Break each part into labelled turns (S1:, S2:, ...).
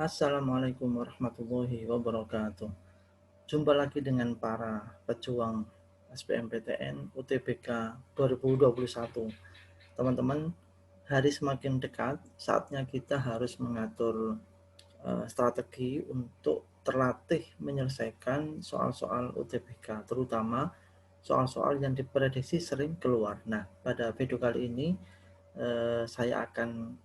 S1: Assalamualaikum warahmatullahi wabarakatuh. Jumpa lagi dengan para pejuang SBMPTN UTBK 2021. Teman-teman, hari semakin dekat, saatnya kita harus mengatur strategi untuk terlatih menyelesaikan soal-soal UTBK, terutama soal-soal yang diprediksi sering keluar. Nah, pada video kali ini saya akan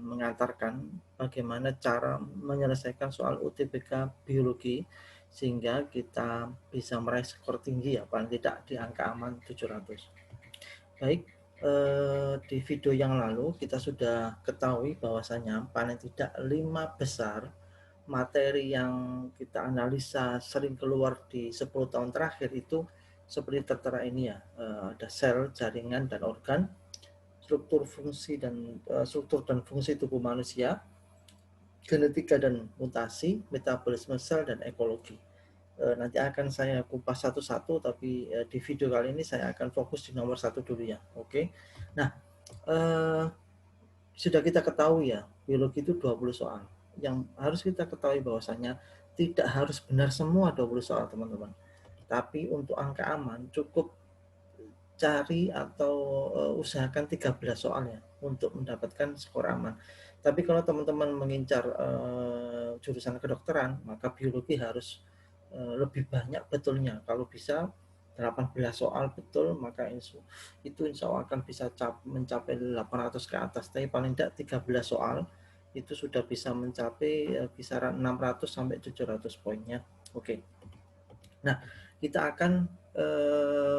S1: mengantarkan bagaimana cara menyelesaikan soal UTBK biologi sehingga kita bisa meraih skor tinggi ya, paling tidak di angka aman 700. Baik, di video yang lalu kita sudah ketahui bahwasanya paling tidak 5 besar materi yang kita analisa sering keluar di 10 tahun terakhir itu seperti tertera ini ya, ada sel, jaringan, dan organ, struktur dan fungsi tubuh manusia, genetika dan mutasi, metabolisme sel, dan ekologi. Nanti akan saya kupas satu-satu, tapi di video kali ini saya akan fokus di nomor 1 dulu ya. Oke. Nah, sudah kita ketahui ya, biologi itu 20 soal. Yang harus kita ketahui bahwasanya tidak harus benar semua 20 soal, teman-teman. Tapi untuk angka aman cukup cari atau usahakan 13 soal ya untuk mendapatkan skor aman. Tapi kalau teman-teman mengincar jurusan kedokteran, maka biologi harus lebih banyak betulnya. Kalau bisa 18 soal betul, maka itu insya Allah akan bisa mencapai 800 ke atas. Tapi paling tidak 13 soal itu sudah bisa mencapai kisaran 600 sampai 700 poinnya. Oke. Nah, kita akan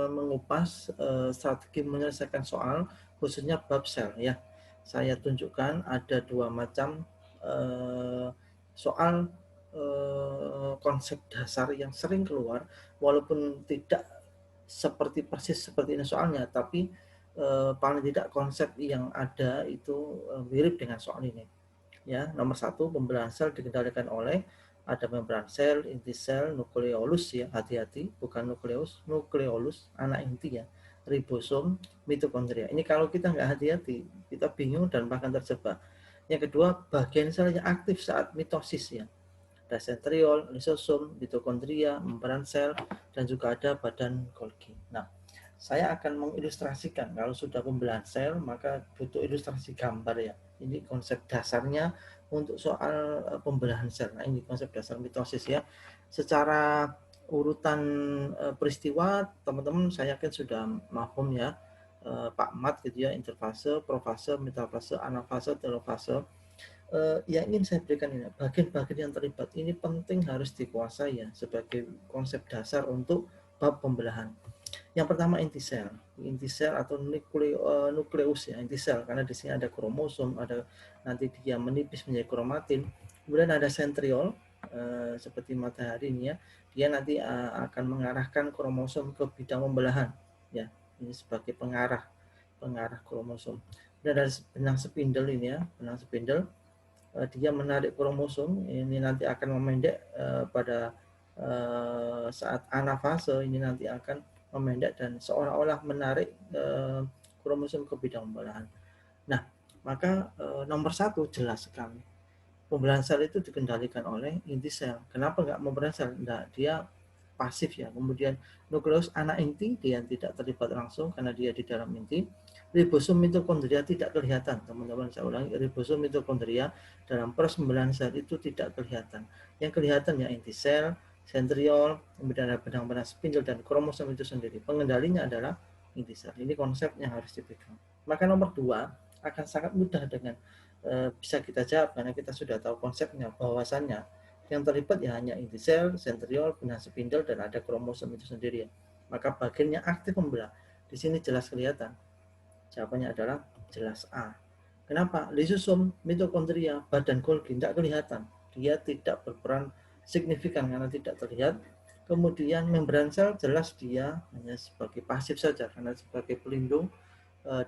S1: mengupas strategi menyelesaikan soal khususnya bab sel ya. Saya tunjukkan ada dua macam soal konsep dasar yang sering keluar, walaupun tidak persis seperti ini soalnya, tapi paling tidak konsep yang ada itu mirip dengan soal ini. Ya, nomor 1, pembelahan sel dikendalikan oleh ada membran sel, inti sel, nukleolus ya, hati-hati, bukan nukleus, nukleolus, anak inti ya, ribosom, mitokondria. Ini kalau kita nggak hati-hati, kita bingung dan bahkan terjebak. Yang kedua, bagian sel yang aktif saat mitosis ya, ada sentriol, lisosom, mitokondria, membran sel, dan juga ada badan Golgi. Nah, saya akan mengilustrasikan. Kalau sudah pembelahan sel, maka butuh ilustrasi gambar ya. Ini konsep dasarnya untuk soal pembelahan sel. Nah, ini konsep dasar mitosis ya. Secara urutan peristiwa, teman-teman saya yakin sudah mafhum ya. Pak Mat gitu ya, interfase, profase, metafase, anafase, telofase. Yang ingin saya berikan ini, bagian-bagian yang terlibat ini penting harus dikuasai ya, sebagai konsep dasar untuk bab pembelahan. Yang pertama inti sel atau nukleus ya, inti sel, karena di sini ada kromosom, ada nanti dia menipis menjadi kromatin. Kemudian ada sentriol seperti matahari ini ya, dia nanti akan mengarahkan kromosom ke bidang pembelahan ya, ini sebagai pengarah kromosom. Dan ada benang spindle ini ya, benang spindle dia menarik kromosom, ini nanti akan memendek pada saat anafase, ini nanti akan memendek dan seolah-olah menarik kromosom ke bidang pembelahan. Nah, maka nomor 1 jelas sekali. Pembelahan sel itu dikendalikan oleh inti sel. Kenapa nggak membran sel? Nah, dia pasif ya. Kemudian nukleus anak inti dia tidak terlibat langsung karena dia di dalam inti. Ribosom mitokondria tidak kelihatan, teman-teman, saya ulangi, ribosom mitokondria dalam proses pembelahan sel itu tidak kelihatan. Yang kelihatan ya inti sel, sentriol, kemudian ada benang-benang spindle dan kromosom itu sendiri. Pengendalinya adalah inti sel. Ini konsep yang harus dipegang. Maka nomor 2 akan sangat mudah dengan bisa kita jawab karena kita sudah tahu konsepnya, bahwasannya yang terlibat ya hanya inti sel, sentriol, benang spindle, dan ada kromosom itu sendiri ya. Maka bagiannya aktif membelah. Di sini jelas kelihatan. Jawabannya adalah jelas A. Kenapa? Lisosom, mitokondria, badan Golgi tidak kelihatan. Dia tidak berperan signifikan karena tidak terlihat. Kemudian membran sel jelas dia hanya sebagai pasif saja karena sebagai pelindung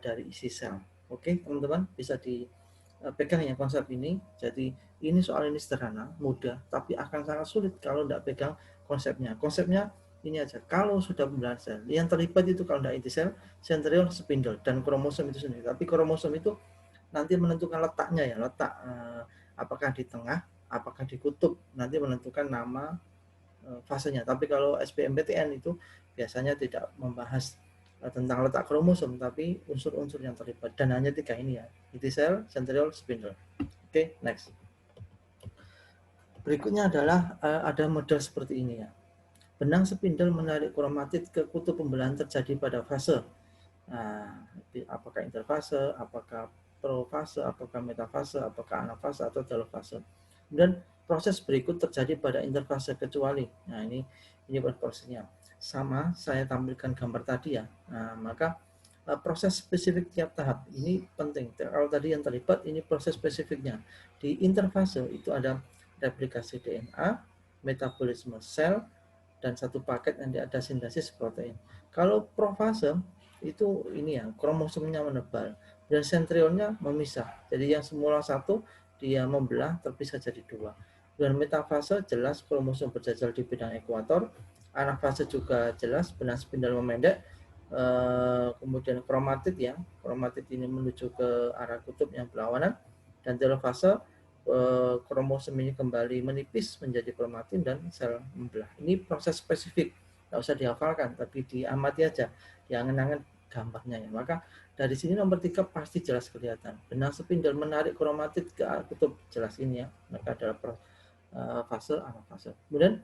S1: dari isi sel. Oke, teman-teman bisa dipegang ya konsep ini. Jadi ini soal ini sederhana, mudah, tapi akan sangat sulit kalau tidak pegang konsepnya. Konsepnya ini aja, kalau sudah pembelahan sel, yang terlibat itu kalau tidak inti sel, sentriol, spindle, dan kromosom itu sendiri. Tapi kromosom itu nanti menentukan letaknya ya, letak apakah di tengah apakah di kutub, nanti menentukan nama fasenya. Tapi kalau SBMPTN itu biasanya tidak membahas tentang letak kromosom, tapi unsur-unsur yang terlibat, dan hanya 3 ini ya, inti sel, sentriol, spindle. Oke, next. Berikutnya adalah ada model seperti ini ya. Benang spindle menarik kromatid ke kutub pembelahan terjadi pada fase. Nah, apakah interfase, apakah profase, apakah metafase, apakah anafase atau telofase. Kemudian proses berikut terjadi pada interfase kecuali. Nah, ini prosesnya. Sama saya tampilkan gambar tadi ya. Nah, maka proses spesifik tiap tahap ini penting. Kalau tadi yang terlibat ini proses spesifiknya. Di interfase itu ada replikasi DNA, metabolisme sel, dan satu paket nanti ada sintesis protein. Kalau profase itu ini ya, kromosomnya menebal dan sentriolnya memisah. Jadi yang semula satu dia membelah terpisah jadi 2. Dan metafase jelas kromosom berjajal di bidang ekuator, anafase juga jelas benang spindel memendek, kemudian kromatid ya, kromatid ini menuju ke arah kutub yang berlawanan, dan telofase kromosom ini kembali menipis menjadi kromatin dan sel membelah. Ini proses spesifik, nggak usah dihafalkan, tapi diamati aja, diangan-angan gambarnya ya. Maka dari sini nomor 3 pasti jelas kelihatan. Benang spindel menarik kromatid ke kutub, jelas ini ya. Maka adalah fase anafase. Kemudian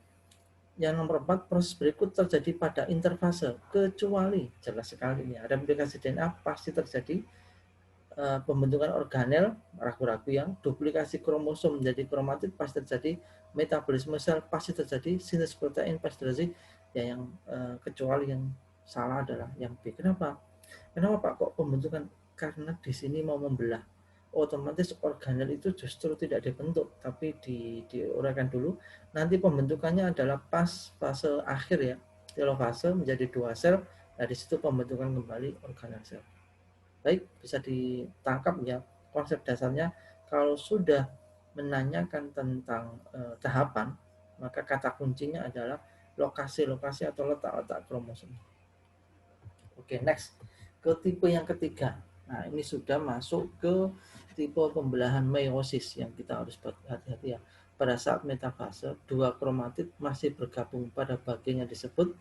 S1: yang nomor 4, proses berikut terjadi pada interfase, kecuali jelas sekali ini. Replikasi DNA pasti terjadi, pembentukan organel ragu-ragu yang, duplikasi kromosom menjadi kromatid pasti terjadi, metabolisme sel pasti terjadi, sintesis protein pasti terjadi. Ya, yang kecuali yang salah adalah yang B. Kenapa Pak kok pembentukan? Karena di sini mau membelah, otomatis organel itu justru tidak dibentuk, tapi diuraikan dulu. Nanti pembentukannya adalah pas fase akhir ya, telofase menjadi 2 sel. Dari situ pembentukan kembali organel sel. Baik, bisa ditangkap ya konsep dasarnya. Kalau sudah menanyakan tentang tahapan, maka kata kuncinya adalah lokasi-lokasi atau letak-letak kromosom. Oke, next. Ke tipe yang ketiga. Nah, ini sudah masuk ke tipe pembelahan meiosis yang kita harus hati-hati ya. Pada saat metafase, 2 kromatid masih bergabung pada bagian yang disebut,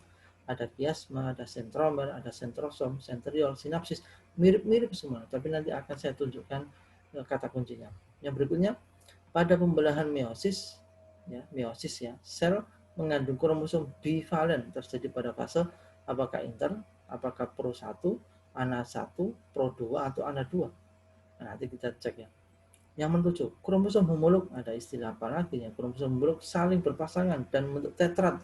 S1: ada kiasma, ada sentromer, ada sentrosom, sentriol, sinapsis, mirip-mirip semua, tapi nanti akan saya tunjukkan kata kuncinya. Yang berikutnya, pada pembelahan meiosis ya, sel mengandung kromosom bivalen terjadi pada fase apakah inter, apakah pro 1, ana 1, pro 2 atau ana 2. Nah, nanti kita cek ya. Yang menuju kromosom homolog, ada istilah apa lagi ya? Kromosom homolog saling berpasangan dan membentuk tetrad.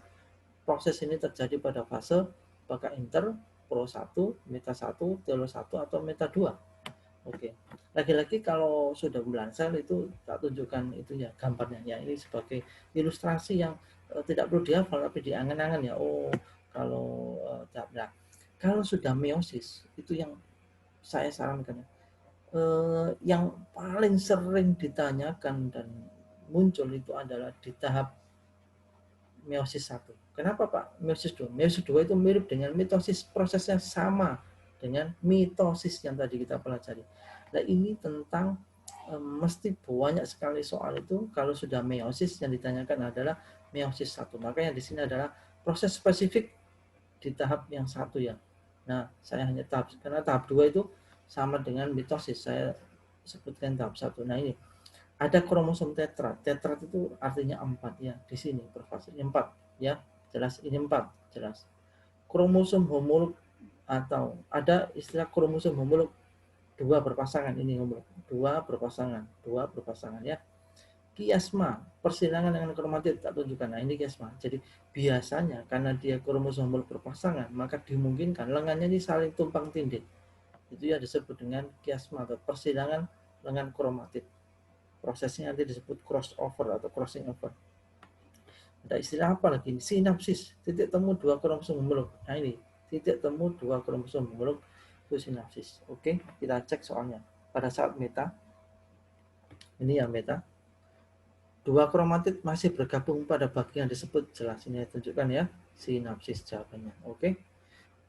S1: Proses ini terjadi pada fase apakah inter, pro 1, meta 1, telo 1 atau meta 2. Oke. Lagi-lagi kalau sudah bulan sel itu tak tunjukkan itu ya gambarnya ya. Ini sebagai ilustrasi yang tidak perlu dihafal tapi diangan-angan ya. Oh, kalau nah, kalau sudah meiosis itu yang saya sarankan yang paling sering ditanyakan dan muncul itu adalah di tahap meiosis 1. Kenapa Pak? Meiosis 2. Meiosis 2 itu mirip dengan mitosis, prosesnya sama dengan mitosis yang tadi kita pelajari. Nah, ini tentang mesti banyak sekali soal itu. Kalau sudah meiosis yang ditanyakan adalah meiosis 1. Makanya di sini adalah proses spesifik di tahap yang 1 ya. Nah, saya hanya karena tahap 2 itu sama dengan mitosis. Saya sebutkan tahap 1. Nah, ini ada kromosom tetrad. Tetrad itu artinya 4 ya. Di sini perfasenya 4 ya. Jelas ini 4, jelas. Kromosom homolog atau ada istilah kromosom homolog 2 berpasangan, ini homolog 2 berpasangan ya. Kiasma, persilangan dengan kromatid tak tunjukkan. Nah, ini kiasma. Jadi biasanya karena dia kromosom homolog berpasangan, maka dimungkinkan lengannya ini saling tumpang tindih. Itu ya disebut dengan kiasma atau persilangan lengan kromatid. Prosesnya nanti disebut crossover atau crossing over. Ada istilah apa lagi? Sinapsis, titik temu 2 kromosom homolog. Nah, ini titik temu 2 kromosom homolog itu sinapsis. Oke, kita cek soalnya. Pada saat meta, ini ya meta, 2 kromatid masih bergabung pada bagian disebut, jelas ini tunjukkan ya, sinapsis jawabannya. Oke.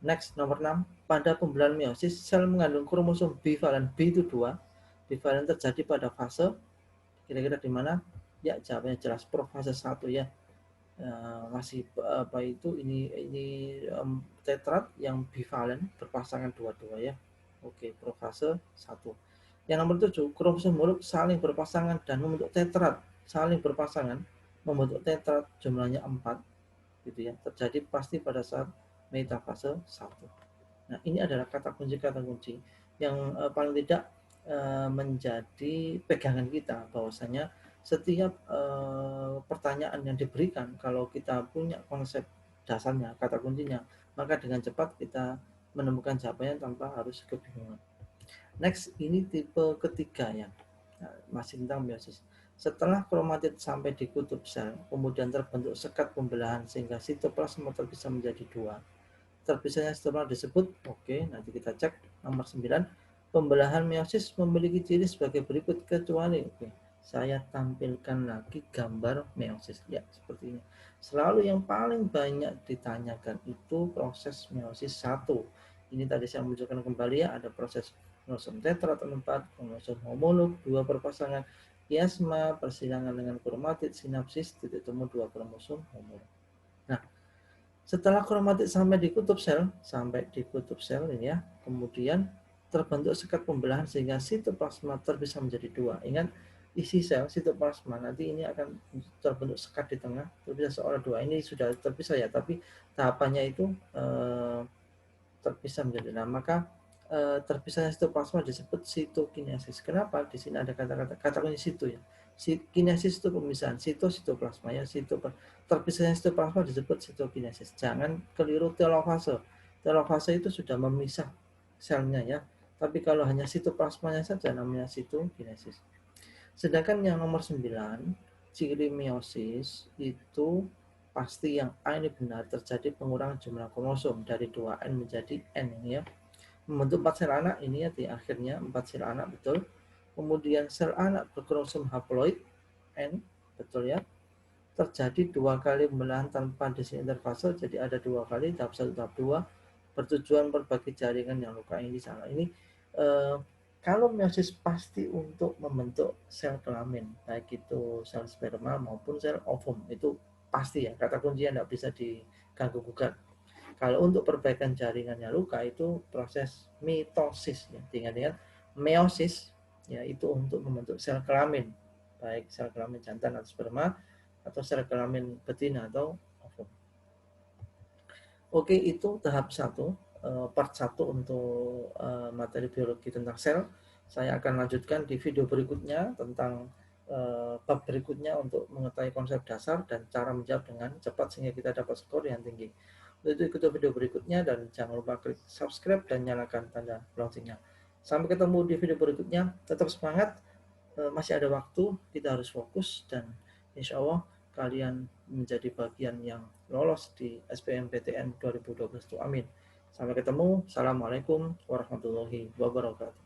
S1: Next, nomor 6. Pada pembelahan meiosis, sel mengandung kromosom bivalen. B itu 2. Bivalen terjadi pada fase kira-kira di mana? Ya, jawabannya jelas profase 1 ya. Masih apa itu ini tetrat yang bivalen berpasangan dua-dua ya. Oke, profase 1. Yang nomor 7, kromosom huruf saling berpasangan dan membentuk tetrat, saling berpasangan membentuk tetrat jumlahnya 4 gitu ya. Terjadi pasti pada saat metafase 1. Nah, ini adalah kata kunci yang paling tidak menjadi pegangan kita bahwasanya setiap pertanyaan yang diberikan kalau kita punya konsep dasarnya, kata kuncinya, maka dengan cepat kita menemukan jawabannya tanpa harus kebingungan. Next, ini tipe ketiga ya, masih tentang meiosis. Setelah kromatid sampai di kutub sel, kemudian terbentuk sekat pembelahan sehingga sitoplasma terpisah menjadi 2. Terpisahnya sitoplazma disebut, oke, nanti kita cek nomor 9. Pembelahan meiosis memiliki ciri sebagai berikut kecuali, oke, saya tampilkan lagi gambar meiosis ya, seperti ini. Selalu yang paling banyak ditanyakan itu proses meiosis 1. Ini tadi saya menunjukkan kembali ya, ada proses kromosom tetrat 4, kromosom homolog 2 berpasangan, kiasma, persilangan dengan kromatid, sinapsis, titik temu 2 kromosom homolog. Nah, setelah kromatid sampai di kutub sel ini ya, kemudian terbentuk sekat pembelahan sehingga sitoplasma terpisah menjadi 2. Ingat, isi sel sitoplasma nanti ini akan terbentuk sekat di tengah, terpisah seolah 2. Ini sudah terpisah ya, tapi tahapannya itu terpisah menjadi 2. Maka terpisahnya sitoplasma disebut sitokinesis. Kenapa? Di sini ada kata kunci situ ya. Kinesis itu pemisahan, sitoplasma ya, terpisahnya sitoplasma disebut sitokinesis. Jangan keliru telofase. Telofase itu sudah memisah selnya ya. Tapi kalau hanya sitoplasmanya saja namanya sitokinesis. Sedangkan yang nomor 9, ciri meiosis itu pasti yang A ini benar, terjadi pengurangan jumlah kromosom dari 2N menjadi N ini ya. Membentuk 4 sel anak ini ya, di akhirnya 4 sel anak, betul. Kemudian sel anak berkromosom haploid N, betul ya. Terjadi 2 kali pembelahan tanpa disinterfase, jadi ada 2 kali, tahap 1, tahap 2, bertujuan berbagi jaringan yang luka ini salah. Ini kalau meiosis pasti untuk membentuk sel kelamin, baik itu sel sperma maupun sel ovum, itu pasti ya, kata kuncinya tidak bisa diganggu gugat. Kalau untuk perbaikan jaringannya luka itu proses mitosis ya. Ingat-ingat, meiosis ya itu untuk membentuk sel kelamin, baik sel kelamin jantan atau sperma atau sel kelamin betina atau ovum. Oke, itu tahap 1, part 1 untuk materi biologi tentang sel. Saya akan lanjutkan di video berikutnya tentang bab berikutnya untuk mengetahui konsep dasar dan cara menjawab dengan cepat sehingga kita dapat skor yang tinggi. Untuk itu ikuti video berikutnya dan jangan lupa klik subscribe dan nyalakan tanda loncengnya. Sampai ketemu di video berikutnya. Tetap semangat, masih ada waktu, kita harus fokus dan insya Allah kalian menjadi bagian yang lolos di SBMPTN 2012 itu. Amin. Sampai ketemu. Assalamualaikum warahmatullahi wabarakatuh.